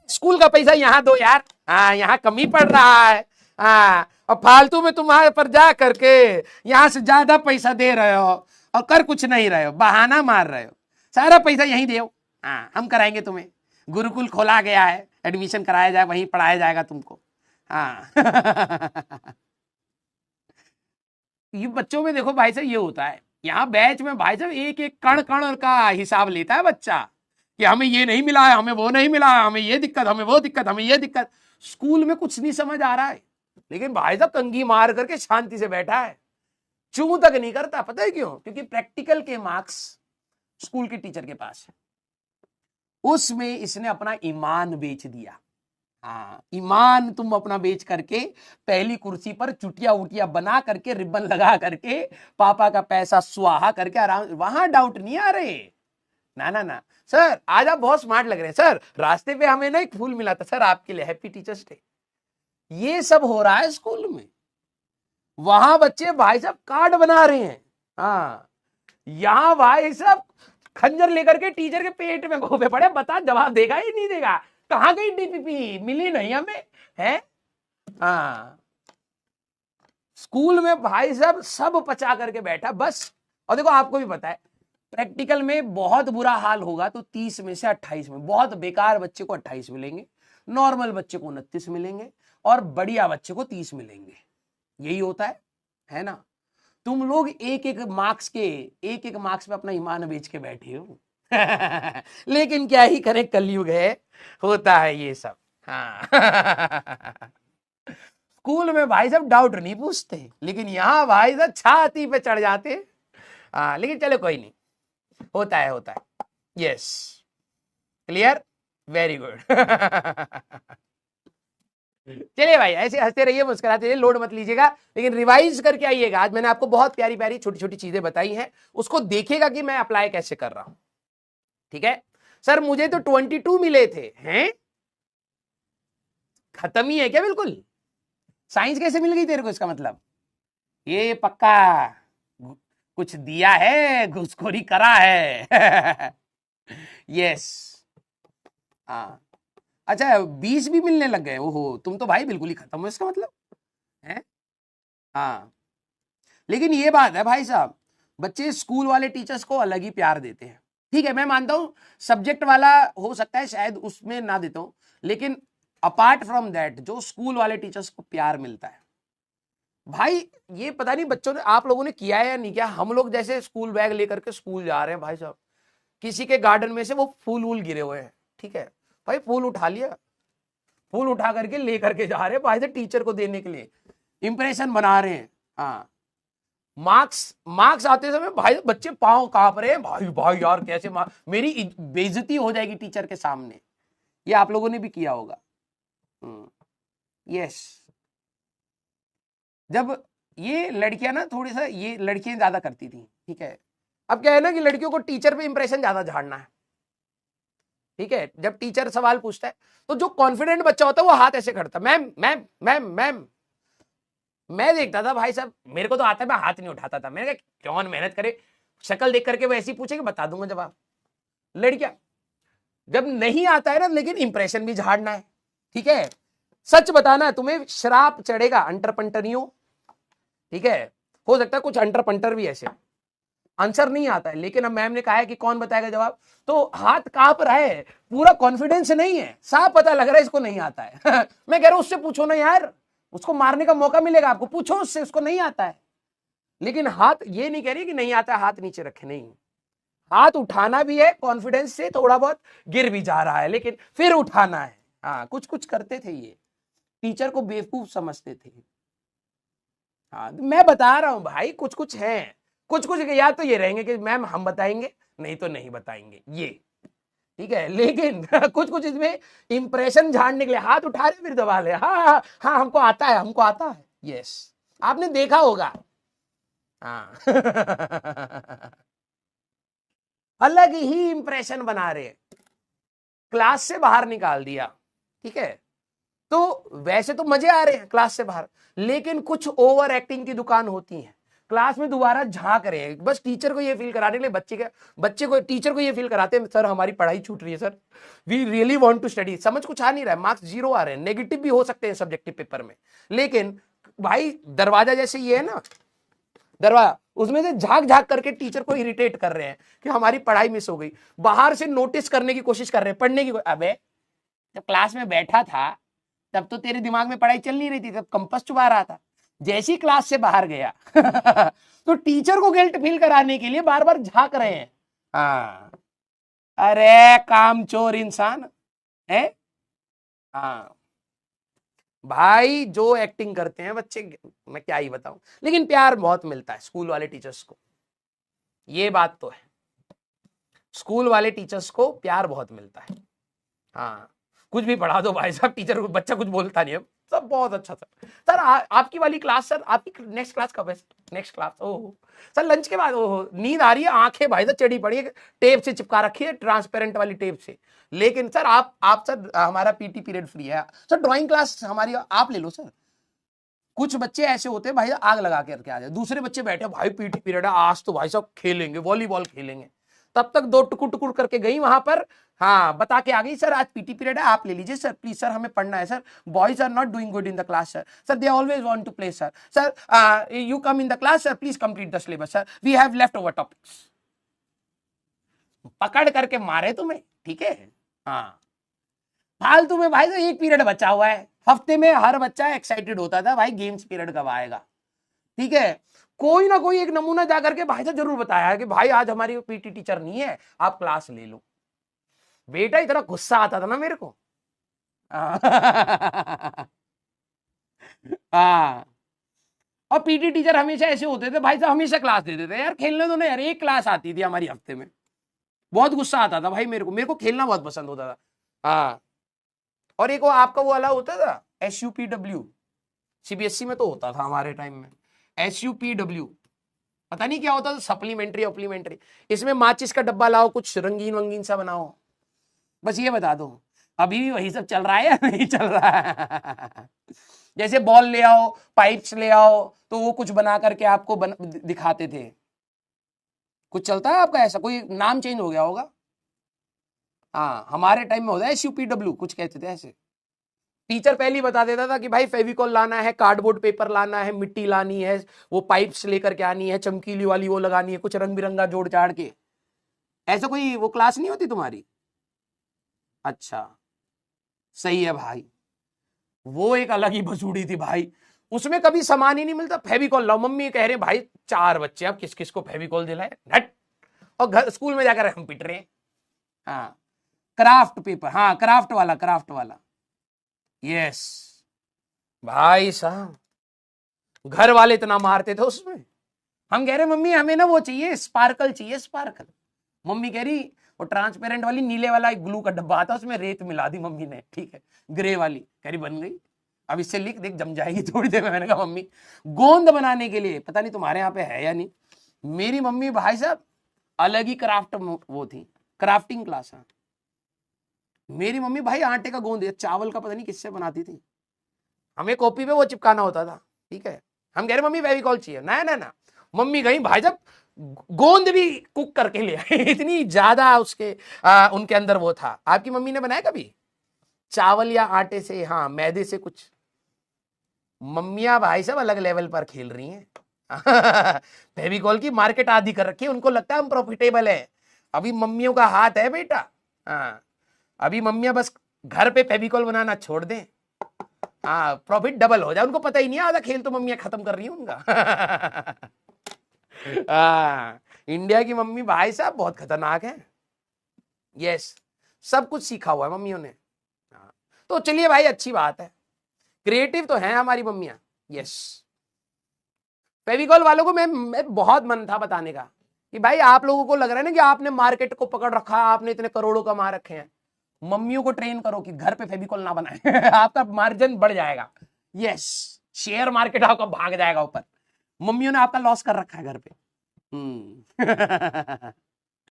School का पैसा यहाँ दो यार, हाँ यहाँ कमी पड़ रहा है, हाँ और फालतू में तुम्हारे पर जा करके यहाँ से ज्यादा पैसा दे रहे हो और कर कुछ नहीं रहे हो, बहाना मार रहे हो, सारा पैसा यहीं दे, हाँ हम कराएंगे तुम्हें, गुरुकुल खोला गया है, एडमिशन कराया जाए, वहीं पढ़ाया जाएगा तुमको, हाँ। ये बच्चों में देखो भाई साहब ये होता है, यहाँ बैच में भाई साहब एक एक कण कण का हिसाब लेता है बच्चा, कि हमें ये नहीं मिला है, हमें वो नहीं मिला है, हमें ये दिक्कत, हमें वो दिक्कत, हमें ये दिक्कत। स्कूल में कुछ नहीं समझ आ रहा है, लेकिन भाई साहब कंघी मार करके शांति से बैठा है, चू तक नहीं करता। पता है क्यों? क्योंकि प्रैक्टिकल के मार्क्स स्कूल के टीचर के पास है, उसमें इसने अपना ईमान बेच दिया। हाँ ईमान तुम अपना बेच करके पहली कुर्सी पर चुटिया उटिया बना करके रिबन लगा करके पापा का पैसा सुहा करके आराम, वहां डाउट नहीं आ रहे, ना ना ना सर आज आप बहुत स्मार्ट लग रहे हैं सर, रास्ते पे हमें ना एक फूल मिला था सर आपके लिए, हैप्पी टीचर्स डे, ये सब हो रहा है स्कूल में। वहां बच्चे भाई साहब कार्ड बना रहे हैं, हाँ यहां भाई साहब खंजर लेकर के टीचर के पेट में घोपे पड़े, बता जवाब देगा ही नहीं देगा, कहां गई डीपीपी, मिली नहीं हमें, है हाँ। स्कूल में भाई साहब सब पचा करके बैठा बस। और देखो आपको भी पता है प्रैक्टिकल में बहुत बुरा हाल होगा तो 30 में से 28 में, बहुत बेकार बच्चे को 28 मिलेंगे, नॉर्मल बच्चे को 29 मिलेंगे और बढ़िया बच्चे को 30 मिलेंगे, यही होता है ना। तुम लोग एक एक मार्क्स पे अपना ईमान बेच के बैठे हो। लेकिन क्या ही करें, कलयुग है, होता है ये सब, हाँ। स्कूल में भाई साहब डाउट नहीं पूछते, लेकिन यहां भाई साहब छाती पे चढ़ जाते, हाँ लेकिन चलो कोई नहीं, होता है, यस क्लियर, वेरी गुड। चलिए भाई ऐसे हंसते रहिए, मुस्कुराते रहिए, लोड मत लीजिएगा, लेकिन रिवाइज करके आइएगा। आज मैंने आपको बहुत प्यारी प्यारी छोटी छोटी चीजें बताई हैं, उसको देखिएगा कि मैं अप्लाई कैसे कर रहा हूं, ठीक है। सर मुझे तो 22 मिले थे, हैं खत्म ही है क्या? बिल्कुल, साइंस कैसे मिल गई तेरे को? इसका मतलब ये पक्का कुछ दिया है, घुसखोरी करा है। यस हाँ, अच्छा 20 भी मिलने लग गए, ओहो तुम तो भाई बिल्कुल ही खत्म हो, इसका मतलब है, हाँ। लेकिन ये बात है भाई साहब, बच्चे स्कूल वाले टीचर्स को अलग ही प्यार देते हैं, ठीक है मैं मानता हूं सब्जेक्ट वाला हो सकता है शायद उसमें ना देता हूं, लेकिन अपार्ट फ्रॉम दैट जो स्कूल वाले टीचर्स को प्यार मिलता है भाई, ये पता नहीं बच्चों ने, आप लोगों ने किया है या नहीं किया। हम लोग जैसे स्कूल बैग लेकर के स्कूल जा रहे हैं भाई साहब, किसी के गार्डन में से वो फूल वूल गिरे हुए हैं, ठीक है भाई फूल उठा लिया, फूल उठा करके लेकर के जा रहे हैं भाई से टीचर को देने के लिए, इंप्रेशन बना रहे हैं, हाँ। मार्क्स आते समय भाई बच्चे पांव कांप रहे हैं, भाई भाई यार कैसे मेरी बेइज्जती हो जाएगी टीचर के सामने, ये आप लोगों ने भी किया होगा, यस। जब ये लड़कियां ना थोड़ी सा, ये लड़कियां ज्यादा करती थी, ठीक है। अब क्या है ना कि लड़कियों को टीचर पे इंप्रेशन ज्यादा झाड़ना है, ठीक है। जब टीचर सवाल पूछता है तो जो कॉन्फिडेंट बच्चा होता है वो हाथ ऐसे करता, मैम मैम मैम मैम। मैं देखता था भाई साहब, मेरे को तो आता है, मैं हाथ नहीं उठाता था, मैंने कहा कौन मेहनत करे, शक्ल देख करके वो ऐसी पूछे कि बता दूंगा जवाब। लड़कियां जब नहीं आता है ना, लेकिन इंप्रेशन भी झाड़ना है, ठीक है। सच बताना, तुम्हें श्राप चढ़ेगा अंटरपंटरियों, ठीक है। हो सकता है कुछ अंटरपंटर भी ऐसे, आंसर नहीं आता है, लेकिन अब मैम ने कहा है कि कौन बताएगा जवाब, तो हाथ कांप रहा है, पूरा कॉन्फिडेंस नहीं है, साफ पता लग रहा है इसको नहीं आता है। मैं कह रहा हूं उससे पूछो ना यार, उसको मारने का मौका मिलेगा आपको, पूछो उससे, उसको नहीं आता है। लेकिन हाथ, ये नहीं कह रही कि नहीं आता है हाथ नीचे रखे, नहीं, हाथ उठाना भी है, कॉन्फिडेंस से थोड़ा बहुत गिर भी जा रहा है लेकिन फिर उठाना है, हाँ कुछ कुछ करते थे ये, टीचर को बेवकूफ समझते थे, हाँ मैं बता रहा हूं भाई, कुछ कुछ है, कुछ कुछ या तो ये रहेंगे कि मैम हम बताएंगे, नहीं तो नहीं बताएंगे, ये ठीक है। लेकिन कुछ कुछ इसमें इंप्रेशन झाड़ने के लिए हाथ उठा रहे फिर दबा ले, हाँ हाँ हाँ हमको आता है, हमको आता है, यस आपने देखा होगा, हाँ। अलग ही इंप्रेशन बना रहे, क्लास से बाहर निकाल दिया, ठीक है। तो वैसे तो मजे आ रहे हैं क्लास से बाहर, लेकिन कुछ ओवर एक्टिंग की दुकान होती है, क्लास में दोबारा झांक रहे हैं, बस टीचर को ये फील कराने के लिए, बच्चे को टीचर को ये फील कराते हैं सर हमारी पढ़ाई छूट रही है, sir we really want to study. समझ कुछ आ नहीं रहा है, मार्क्स 0 आ रहे हैं, नेगेटिव भी हो सकते हैं सब्जेक्टिव पेपर में, लेकिन भाई दरवाजा जैसे ये है ना, दरवाजा, उसमें से झांक झांक करके टीचर को इरिटेट कर रहे हैं कि हमारी पढ़ाई मिस हो गई। बाहर से नोटिस करने की कोशिश कर रहे हैं, पढ़ने की। अबे जब क्लास में बैठा था तब तो तेरे दिमाग में पढ़ाई चल नहीं रही थी, तब कंपास चुबा रहा था। जैसे ही क्लास से बाहर गया तो टीचर को गिल्ट फील कराने के लिए बार बार झांक रहे हैं। हाँ, अरे कामचोर इंसान है। हाँ भाई, जो एक्टिंग करते हैं बच्चे, मैं क्या ही बताऊं, लेकिन प्यार बहुत मिलता है स्कूल वाले टीचर्स को, ये बात तो है, स्कूल वाले टीचर्स को प्यार बहुत मिलता है। हाँ, कुछ भी पढ़ा दो भाई साहब, टीचर को, बच्चा कुछ बोलता नहीं है, सब बहुत अच्छा सर। सर आपकी वाली क्लास, सर आपकी नेक्स्ट क्लास कब है? Next class, oh sir lunch के बाद। ओह नींद आ रही है, आंखें भाई साहब चढ़ी पड़ी है, टेप से चिपका रखी है, ट्रांसपेरेंट वाली टेप से। लेकिन सर आप सर हमारा पीटी पीरियड फ्री है, सर ड्राइंग क्लास हमारी आप ले लो सर। कुछ बच्चे ऐसे होते हैं भाई आग लगा करके आ जाए, दूसरे बच्चे बैठे भाई पीटी पीरियड है, आज तो भाई साहब खेलेंगे, वॉलीबॉल खेलेंगे, तब तक 2 टुकुर टुकुर करके गई वहां पर, हाँ बता के आ गई, सर आज पीटी पीरियड है, आप ले लीजिए सर प्लीज, सर हमें पढ़ना है sir, boys are not doing good in the class sir, sir they always want to play sir, sir you come in the class sir, please complete the syllabus sir, we have left over topics. पकड़ करके मारे तुम्हें, ठीक है। हाँ, फालतू में भाई तो एक पीरियड बचा हुआ है, हफ्ते में हर बच्चा एक्साइटेड होता था भाई गेम्स पीरियड कब आएगा, ठीक है। कोई ना कोई एक नमूना जाकर के भाई से जरूर बताया है कि भाई आज हमारी पीटी टीचर नहीं है, आप क्लास ले लो। बेटा इतना गुस्सा आता था ना मेरे को। हाँ, और पीटी टीचर हमेशा ऐसे होते थे भाई साहब, हमेशा क्लास देते थे यार, खेलने दो ना यार, एक क्लास आती थी हमारी हफ्ते में। बहुत गुस्सा आता था भाई मेरे को खेलना बहुत पसंद होता था। हाँ, और एक वो आपका वो वाला होता था SUPW, CBSE में तो होता था हमारे टाइम में SUPW, पता नहीं क्या होता था, सप्लीमेंट्री ऑप्लीमेंट्री। इसमें माचिस का डब्बा लाओ, कुछ रंगीन वंगीन सा बनाओ, बस ये बता दो। अभी भी वही सब चल रहा है या नहीं चल रहा है? जैसे बॉल ले आओ, पाइप्स ले आओ, तो वो कुछ बना करके आपको दिखाते थे। कुछ चलता है आपका ऐसा? कोई नाम चेंज हो गया होगा। हाँ, हमारे टाइम में होता है SUPW, कुछ कहते थे ऐसे। टीचर पहले ही बता देता था कि भाई फेविकॉल लाना है, कार्डबोर्ड पेपर लाना है, मिट्टी लानी है, वो पाइप्स लेकर के आनी है, चमकीली वाली वो लगानी है, कुछ रंग बिरंगा जोड़ चाड़ के। ऐसा कोई वो क्लास नहीं होती तुम्हारी? अच्छा, सही है भाई, वो एक अलग ही बसूड़ी थी भाई, उसमें कभी सामान ही नहीं मिलता। फेविकॉल लाओ, मम्मी कह रहे भाई 4 बच्चे, अब किस किस को फेविकॉल दिलाए, हट। और घर स्कूल में जाकर हम पिट रहे हैं। हाँ, क्राफ्ट पेपर, हाँ क्राफ्ट वाला, यस भाई साहब, घर वाले इतना मारते थे उसमें। हम कह रहे मम्मी हमें ना वो चाहिए, स्पार्कल चाहिए, स्पार्कल। मम्मी कह रही वो ट्रांसपेरेंट वाली नीले वाला एक ग्लू का डब्बा आता, उसमें रेत मिला दी मम्मी ने, ठीक है, ग्रे वाली। कह रही बन गई, अब इससे लिख देख जम जाएगी थोड़ी देर में। मैंने कहा मम्मी गोंद बनाने के लिए, पता नहीं तुम्हारे यहाँ पे है या नहीं, मेरी मम्मी भाई साहब अलग ही क्राफ्ट वो थी, क्राफ्टिंग क्लास। मेरी मम्मी भाई आटे का गोंद, चावल का पता नहीं किससे बनाती थी, हमें कॉपी पे वो चिपकाना होता था, ठीक है। हम कह रहे मम्मी फेविकॉल चाहिए, ना मम्मी गई भाई जब गोंद भी कुक करके ले आई। इतनी ज्यादा उसके उनके अंदर वो था। आपकी मम्मी ने बनाया कभी चावल या आटे से, हाँ मैदे से कुछ? मम्मियां भाई सब अलग लेवल पर खेल रही हैं। फेविकॉल की मार्केट आधी कर रखी है, उनको लगता है हम प्रॉफिटेबल है। अभी मम्मियों का हाथ है बेटा, हाँ अभी मम्मियां बस घर पे फेविकॉल बनाना छोड़ दें, हाँ प्रॉफिट डबल हो जाए। उनको पता ही नहीं आधा खेल तो मम्मियां खत्म कर रही हैं उनका। इंडिया की मम्मी भाई साहब बहुत खतरनाक है। यस, सब कुछ सीखा हुआ है मम्मियों ने। तो चलिए भाई, अच्छी बात है, क्रिएटिव तो है हमारी मम्मियां। यस, फेविकॉल वालों को मैं बहुत मन था बताने का कि भाई आप लोगों को लग रहा है ना कि आपने मार्केट को पकड़ रखा, आपने इतने करोड़ों कमा रखे हैं, मम्मियों को ट्रेन करो कि घर पे फेविकॉल ना बनाए। आपका मार्जिन बढ़ जाएगा। यस, शेयर मार्केट आपका भाग जाएगा ऊपर। मम्मियों ने आपका लॉस कर रखा है घर पे।